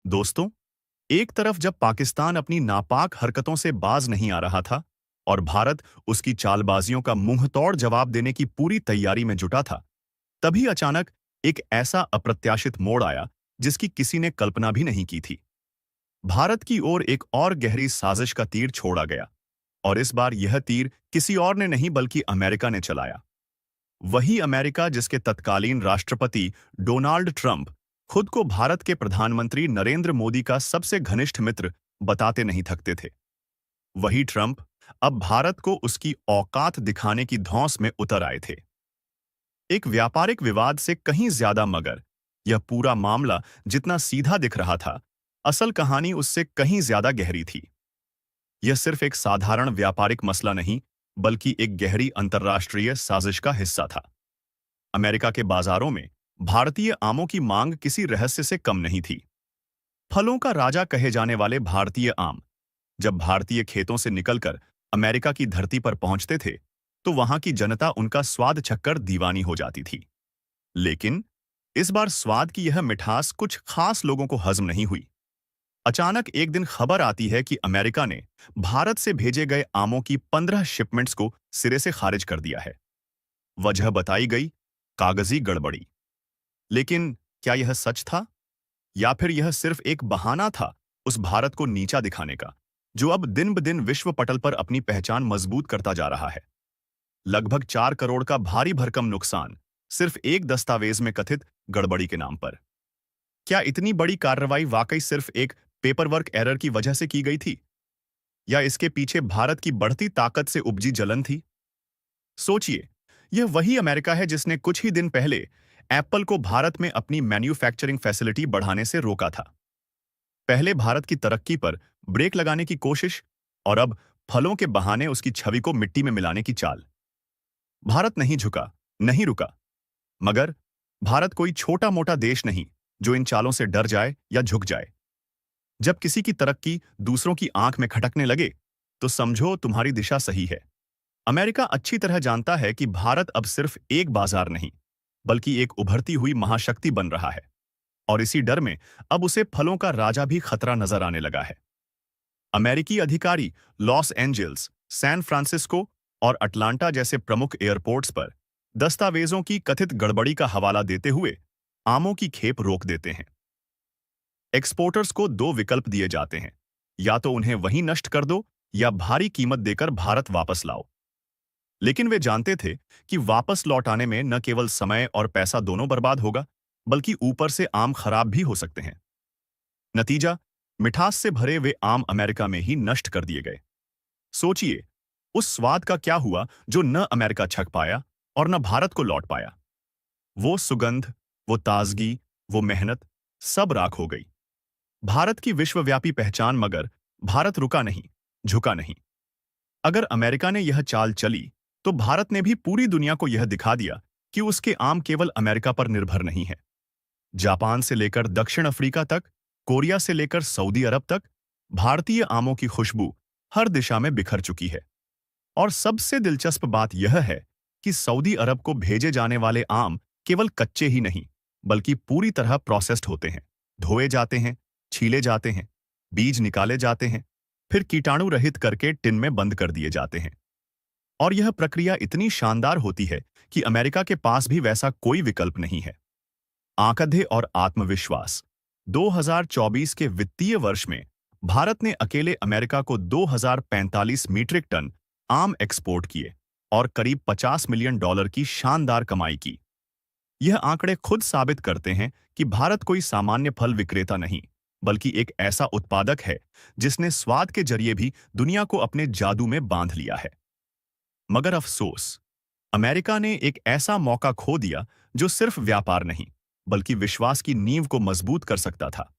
दोस्तों, एक तरफ जब पाकिस्तान अपनी नापाक हरकतों से बाज नहीं आ रहा था और भारत उसकी चालबाजियों का मुंहतोड़ जवाब देने की पूरी तैयारी में जुटा था, तभी अचानक एक ऐसा अप्रत्याशित मोड़ आया जिसकी किसी ने कल्पना भी नहीं की थी। भारत की ओर एक और गहरी साजिश का तीर छोड़ा गया और इस बार यह तीर किसी और ने नहीं बल्कि अमेरिका ने चलाया। वही अमेरिका जिसके तत्कालीन राष्ट्रपति डोनाल्ड ट्रंप खुद को भारत के प्रधानमंत्री नरेंद्र मोदी का सबसे घनिष्ठ मित्र बताते नहीं थकते थे। वही ट्रंप अब भारत को उसकी औकात दिखाने की धौंस में उतर आए थे। एक व्यापारिक विवाद से कहीं ज्यादा, मगर यह पूरा मामला जितना सीधा दिख रहा था, असल कहानी उससे कहीं ज्यादा गहरी थी। यह सिर्फ एक साधारण व्यापारिक मसला नहीं, बल्कि एक गहरी अंतर्राष्ट्रीय साजिश का हिस्सा था। अमेरिका के बाजारों में भारतीय आमों की मांग किसी रहस्य से कम नहीं थी। फलों का राजा कहे जाने वाले भारतीय आम जब भारतीय खेतों से निकलकर अमेरिका की धरती पर पहुंचते थे, तो वहां की जनता उनका स्वाद चखकर दीवानी हो जाती थी। लेकिन इस बार स्वाद की यह मिठास कुछ खास लोगों को हजम नहीं हुई। अचानक एक दिन खबर आती है कि अमेरिका ने भारत से भेजे गए आमों की 15 शिपमेंट्स को सिरे से खारिज कर दिया है। वजह बताई गई, कागजी गड़बड़ी। लेकिन क्या यह सच था, या फिर यह सिर्फ एक बहाना था उस भारत को नीचा दिखाने का, जो अब दिन ब दिन विश्व पटल पर अपनी पहचान मजबूत करता जा रहा है? लगभग 4 करोड़ का भारी भरकम नुकसान सिर्फ एक दस्तावेज में कथित गड़बड़ी के नाम पर। क्या इतनी बड़ी कार्रवाई वाकई सिर्फ एक पेपरवर्क एरर की वजह से की गई थी, या इसके पीछे भारत की बढ़ती ताकत से उपजी जलन थी? सोचिए, यह वही अमेरिका है जिसने कुछ ही दिन पहले एप्पल को भारत में अपनी मैन्युफैक्चरिंग फैसिलिटी बढ़ाने से रोका था। पहले भारत की तरक्की पर ब्रेक लगाने की कोशिश, और अब फलों के बहाने उसकी छवि को मिट्टी में मिलाने की चाल। भारत नहीं झुका, नहीं रुका। मगर भारत कोई छोटा मोटा देश नहीं जो इन चालों से डर जाए या झुक जाए। जब किसी की तरक्की दूसरों की आंख में खटकने लगे, तो समझो तुम्हारी दिशा सही है। अमेरिका अच्छी तरह जानता है कि भारत अब सिर्फ एक बाजार नहीं, बल्कि एक उभरती हुई महाशक्ति बन रहा है, और इसी डर में अब उसे फलों का राजा भी खतरा नजर आने लगा है। अमेरिकी अधिकारी लॉस एंजल्स, सैन फ्रांसिस्को और अटलांटा जैसे प्रमुख एयरपोर्ट्स पर दस्तावेजों की कथित गड़बड़ी का हवाला देते हुए आमों की खेप रोक देते हैं। एक्सपोर्टर्स को दो विकल्प दिए जाते हैं, या तो उन्हें वहीं नष्ट कर दो या भारी कीमत देकर भारत वापस लाओ। लेकिन वे जानते थे कि वापस लौटाने में न केवल समय और पैसा दोनों बर्बाद होगा, बल्कि ऊपर से आम खराब भी हो सकते हैं। नतीजा, मिठास से भरे वे आम अमेरिका में ही नष्ट कर दिए गए। सोचिए, उस स्वाद का क्या हुआ जो न अमेरिका छक पाया और न भारत को लौट पाया। वो सुगंध, वो ताजगी, वो मेहनत, सब राख हो गई। भारत की विश्वव्यापी पहचान, मगर भारत रुका नहीं, झुका नहीं। अगर अमेरिका ने यह चाल चली, तो भारत ने भी पूरी दुनिया को यह दिखा दिया कि उसके आम केवल अमेरिका पर निर्भर नहीं है। जापान से लेकर दक्षिण अफ्रीका तक, कोरिया से लेकर सऊदी अरब तक, भारतीय आमों की खुशबू हर दिशा में बिखर चुकी है। और सबसे दिलचस्प बात यह है कि सऊदी अरब को भेजे जाने वाले आम केवल कच्चे ही नहीं, बल्कि पूरी तरह प्रोसेस्ड होते हैं। धोए जाते हैं, छीले जाते हैं, बीज निकाले जाते हैं, फिर कीटाणु रहित करके टिन में बंद कर दिए जाते हैं। और यह प्रक्रिया इतनी शानदार होती है कि अमेरिका के पास भी वैसा कोई विकल्प नहीं है। आंकड़े और आत्मविश्वास। 2024 के वित्तीय वर्ष में भारत ने अकेले अमेरिका को 2045 मीट्रिक टन आम एक्सपोर्ट किए और करीब $50 मिलियन की शानदार कमाई की। यह आंकड़े खुद साबित करते हैं कि भारत कोई सामान्य फल विक्रेता नहीं, बल्कि एक ऐसा उत्पादक है जिसने स्वाद के जरिए भी दुनिया को अपने जादू में बांध लिया है। मगर अफसोस, अमेरिका ने एक ऐसा मौका खो दिया जो सिर्फ व्यापार नहीं, बल्कि विश्वास की नींव को मजबूत कर सकता था।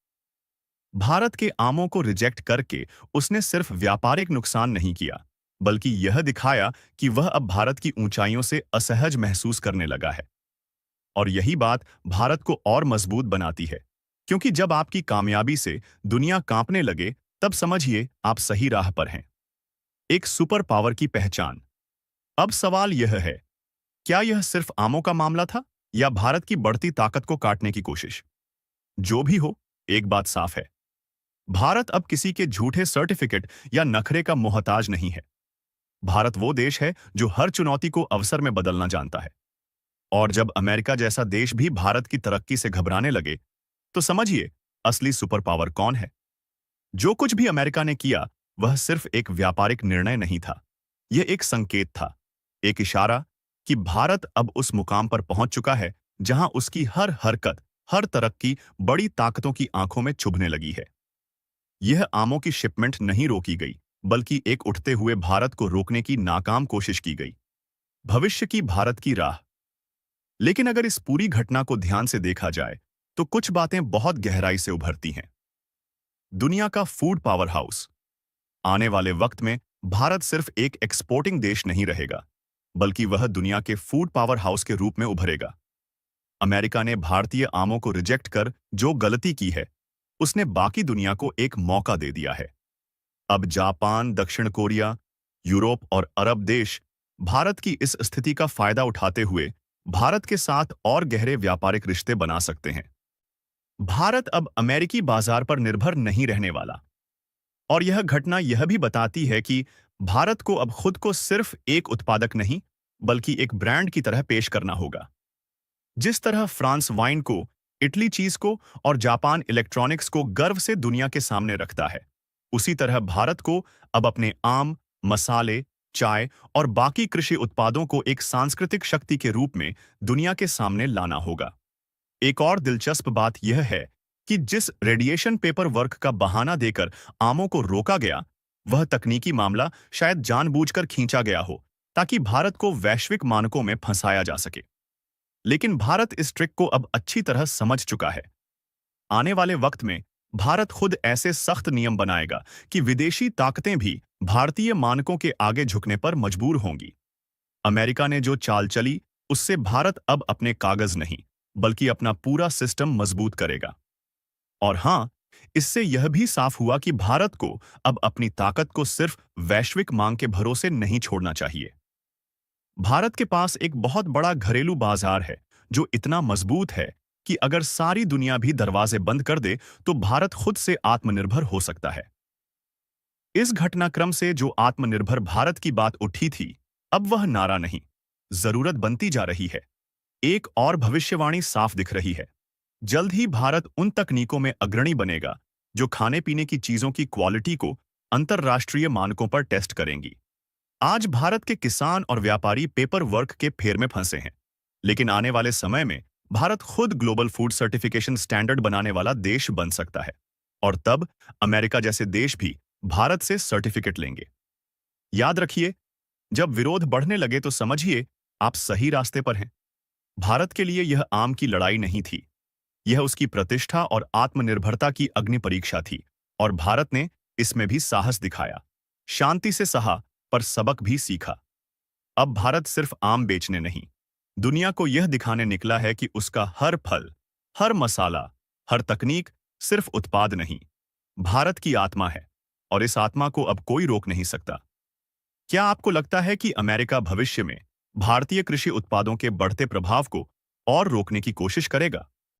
भारत के आमों को रिजेक्ट करके उसने सिर्फ व्यापारिक नुकसान नहीं किया, बल्कि यह दिखाया कि वह अब भारत की ऊंचाइयों से असहज महसूस करने लगा है। और यही बात भारत को और मजबूत बनाती है, क्योंकि जब आपकी कामयाबी से दुनिया कांपने लगे, तब समझिए आप सही राह पर हैं। एक सुपर पावर की पहचान। अब सवाल यह है, क्या यह सिर्फ आमों का मामला था, या भारत की बढ़ती ताकत को काटने की कोशिश? जो भी हो, एक बात साफ है, भारत अब किसी के झूठे सर्टिफिकेट या नखरे का मोहताज नहीं है। भारत वो देश है जो हर चुनौती को अवसर में बदलना जानता है। और जब अमेरिका जैसा देश भी भारत की तरक्की से घबराने लगे, तो समझिए असली सुपर पावर कौन है। जो कुछ भी अमेरिका ने किया, वह सिर्फ एक व्यापारिक निर्णय नहीं था। यह एक संकेत था, एक इशारा कि भारत अब उस मुकाम पर पहुंच चुका है जहां उसकी हर हरकत, हर तरक्की बड़ी ताकतों की आंखों में चुभने लगी है। यह आमों की शिपमेंट नहीं रोकी गई, बल्कि एक उठते हुए भारत को रोकने की नाकाम कोशिश की गई। भविष्य की भारत की राह। लेकिन अगर इस पूरी घटना को ध्यान से देखा जाए, तो कुछ बातें बहुत गहराई से उभरती हैं। दुनिया का फूड पावर हाउस। आने वाले वक्त में भारत सिर्फ एक एक्सपोर्टिंग देश नहीं रहेगा, बल्कि वह दुनिया के फूड पावर हाउस के रूप में उभरेगा। अमेरिका ने भारतीय आमों को रिजेक्ट कर जो गलती की है, उसने बाकी दुनिया को एक मौका दे दिया है। अब जापान, दक्षिण कोरिया, यूरोप और अरब देश भारत की इस स्थिति का फायदा उठाते हुए भारत के साथ और गहरे व्यापारिक रिश्ते बना सकते हैं। भारत अब अमेरिकी बाजार पर निर्भर नहीं रहने वाला। और यह घटना यह भी बताती है कि भारत को अब खुद को सिर्फ एक उत्पादक नहीं, बल्कि एक ब्रांड की तरह पेश करना होगा। जिस तरह फ्रांस वाइन को, इटली चीज को और जापान इलेक्ट्रॉनिक्स को गर्व से दुनिया के सामने रखता है, उसी तरह भारत को अब अपने आम, मसाले, चाय और बाकी कृषि उत्पादों को एक सांस्कृतिक शक्ति के रूप में दुनिया के सामने लाना होगा। एक और दिलचस्प बात यह है कि जिस रेडिएशन पेपर वर्क का बहाना देकर आमों को रोका गया, वह तकनीकी मामला शायद जानबूझकर खींचा गया हो, ताकि भारत को वैश्विक मानकों में फंसाया जा सके। लेकिन भारत इस ट्रिक को अब अच्छी तरह समझ चुका है। आने वाले वक्त में भारत खुद ऐसे सख्त नियम बनाएगा कि विदेशी ताकतें भी भारतीय मानकों के आगे झुकने पर मजबूर होंगी। अमेरिका ने जो चाल चली, उससे भारत अब अपने कागज नहीं, बल्कि अपना पूरा सिस्टम मजबूत करेगा। और हां, इससे यह भी साफ हुआ कि भारत को अब अपनी ताकत को सिर्फ वैश्विक मांग के भरोसे नहीं छोड़ना चाहिए। भारत के पास एक बहुत बड़ा घरेलू बाजार है, जो इतना मजबूत है कि अगर सारी दुनिया भी दरवाजे बंद कर दे, तो भारत खुद से आत्मनिर्भर हो सकता है। इस घटनाक्रम से जो आत्मनिर्भर भारत की बात उठी थी, अब वह नारा नहीं, जरूरत बनती जा रही है। एक और भविष्यवाणी साफ दिख रही है। जल्द ही भारत उन तकनीकों में अग्रणी बनेगा जो खाने पीने की चीजों की क्वालिटी को अंतर्राष्ट्रीय मानकों पर टेस्ट करेंगी। आज भारत के किसान और व्यापारी पेपर वर्क के फेर में फंसे हैं, लेकिन आने वाले समय में भारत खुद ग्लोबल फूड सर्टिफिकेशन स्टैंडर्ड बनाने वाला देश बन सकता है। और तब अमेरिका जैसे देश भी भारत से सर्टिफिकेट लेंगे। याद रखिए, जब विरोध बढ़ने लगे तो समझिए आप सही रास्ते पर हैं। भारत के लिए यह आम की लड़ाई नहीं थी, यह उसकी प्रतिष्ठा और आत्मनिर्भरता की अग्नि परीक्षा थी, और भारत ने इसमें भी साहस दिखाया, शांति से सहा, पर सबक भी सीखा। अब भारत सिर्फ आम बेचने नहीं, दुनिया को यह दिखाने निकला है कि उसका हर फल, हर मसाला, हर तकनीक सिर्फ उत्पाद नहीं, भारत की आत्मा है, और इस आत्मा को अब कोई रोक नहीं सकता। क्या आपको लगता है कि अमेरिका भविष्य में भारतीय कृषि उत्पादों के बढ़ते प्रभाव को और रोकने की कोशिश करेगा?